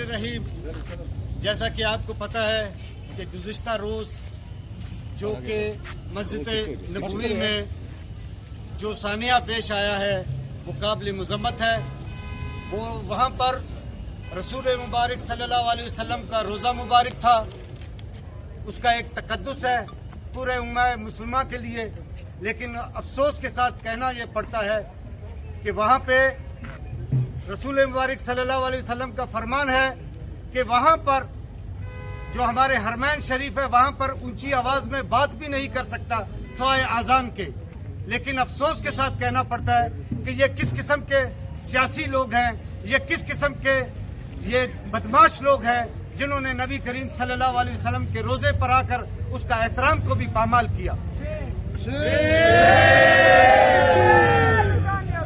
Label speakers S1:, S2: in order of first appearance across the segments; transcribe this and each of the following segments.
S1: बिस्मिल्लाहिर्रहमानिर्रहीम। जैसा कि आपको पता है कि गुज़िश्ता रोज़ जो कि मस्जिद नबवी में जो सानिया पेश आया है वो काबिल मज़म्मत है। वो वहाँ पर रसूल मुबारक सल्लल्लाहु अलैहि वसल्लम का रोज़ा मुबारक था, उसका एक तकद्दुस है पूरे उम्मा मुसलमान के लिए। लेकिन अफसोस के साथ कहना ये पड़ता है कि वहाँ पे रसूल मुबारक सल्लल्लाहु अलैहि वसल्लम का फरमान है कि वहाँ पर जो हमारे हरमैन शरीफ है वहाँ पर ऊंची आवाज में बात भी नहीं कर सकता सिवाय आजान के। लेकिन अफसोस के साथ कहना पड़ता है कि ये किस किस्म के सियासी लोग हैं, ये किस किस्म के ये बदमाश लोग हैं जिन्होंने नबी करीम सल्लल्लाहु अलैहि वसल्लम के रोजे पर आकर उसका एहतराम को भी पामाल किया।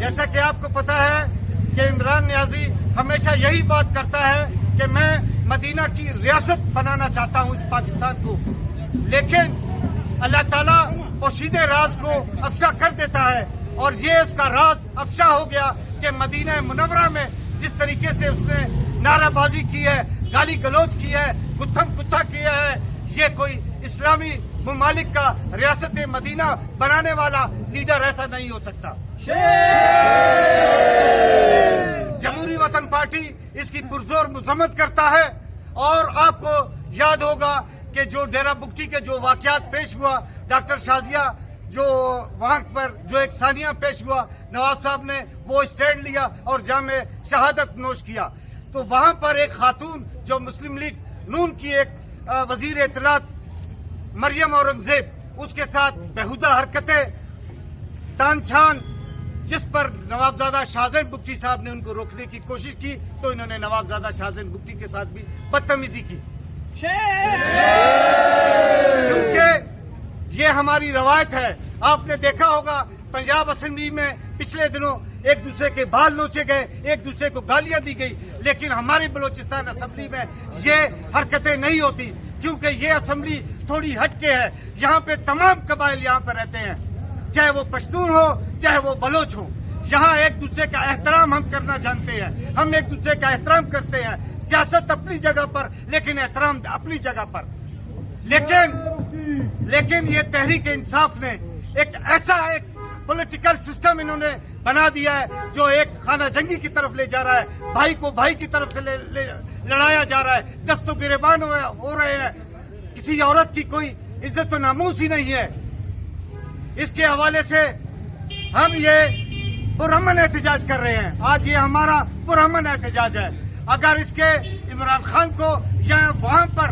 S1: जैसा कि आपको पता है कि इमरान नियाजी हमेशा यही बात करता है कि मैं मदीना की रियासत बनाना चाहता हूं इस पाकिस्तान को, लेकिन अल्लाह ताला पोशीदे राज को अफशा कर देता है और ये इसका राज अफशा हो गया कि मदीना मुनव्वरा में जिस तरीके से उसने नाराबाजी की है, गाली गलौज की है, गुत्थम गुत्था किया है, ये कोई इस्लामी मुमालिक का रियासत मदीना बनाने वाला लीडर ऐसा नहीं हो सकता। जमहूरी वतन पार्टी इसकी पुरजोर मजम्मत करता है। और आपको याद होगा कि जो डेरा बुगटी के जो वाकयात पेश हुआ, डॉक्टर शाजिया जो वहां पर जो एक सानिया पेश हुआ, नवाब साहब ने वो स्टैंड लिया और जामे शहादत नोश किया। तो वहां पर एक खातून जो मुस्लिम लीग नून की एक वजीर इत्तलात मरियम औरंगजेब, उसके साथ बेहुदा हरकतें तान छान, जिस पर नवाबजादा शाहजैन बुगटी साहब ने उनको रोकने की कोशिश की तो इन्होंने नवाबजादा शाहजैन बुगटी के साथ भी बदतमीजी की। क्योंकि ये हमारी रवायत है। आपने देखा होगा पंजाब असेंबली में पिछले दिनों एक दूसरे के बाल नोचे गए, एक दूसरे को गालियां दी गई, लेकिन हमारी बलोचिस्तान असेंबली में ये हरकतें नहीं होती क्योंकि ये असेंबली थोड़ी हटके है। यहाँ पे तमाम कबाइल यहाँ पे रहते हैं, चाहे वो पश्तून हो चाहे वो बलोच हो। यहाँ एक दूसरे का एहतराम हम करना जानते हैं, हम एक दूसरे का एहतराम करते हैं। सियासत अपनी जगह पर, लेकिन एहतराम अपनी जगह पर। लेकिन ये तहरीक इंसाफ ने एक ऐसा एक पॉलिटिकल सिस्टम इन्होंने बना दिया है जो एक खाना जंगी की तरफ ले जा रहा है, भाई को भाई की तरफ से लड़ाया जा रहा है, दस्तों गिरबान हो रहे हैं, किसी औरत की कोई इज्जत तो नामूस ही नहीं है। इसके हवाले से हम ये पुरअमन एहतजाज कर रहे हैं। आज ये हमारा पुरअमन एहतजाज है। अगर इसके इमरान खान को या वहां पर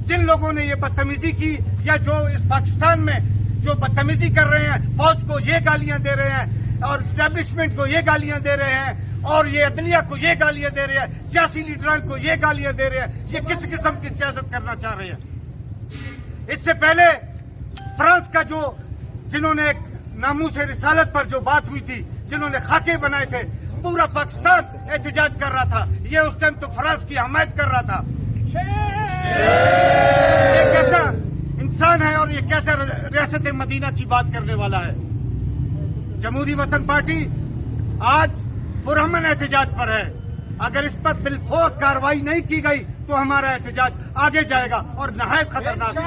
S1: जिन लोगों ने ये बदतमीजी की या जो इस पाकिस्तान में जो बदतमीजी कर रहे हैं, फौज को ये गालियां दे रहे हैं और स्टैब्लिशमेंट को ये गालियां दे रहे हैं और ये अदलिया को ये गालियां दे रहे हैं, सियासी लीडरान को ये गालियां दे रहे हैं, ये किस किस्म की सियासत करना चाह रहे हैं। इससे पहले फ्रांस का जो जिन्होंने नामूस रिसालत पर जो बात हुई थी, जिन्होंने खाके बनाए थे, पूरा पाकिस्तान एहतजाज कर रहा था। ये उस टाइम तो फ्रांस की हमायत कर रहा था। ये कैसा इंसान है और ये कैसा रियासत मदीना की बात करने वाला है। जमहूरी वतन पार्टी आज पुरअमन एहतजाज पर है। अगर इस पर बिलफौर कार्रवाई नहीं की गई तो हमारा एहतजाज आगे जाएगा और नहायत खतरनाक है।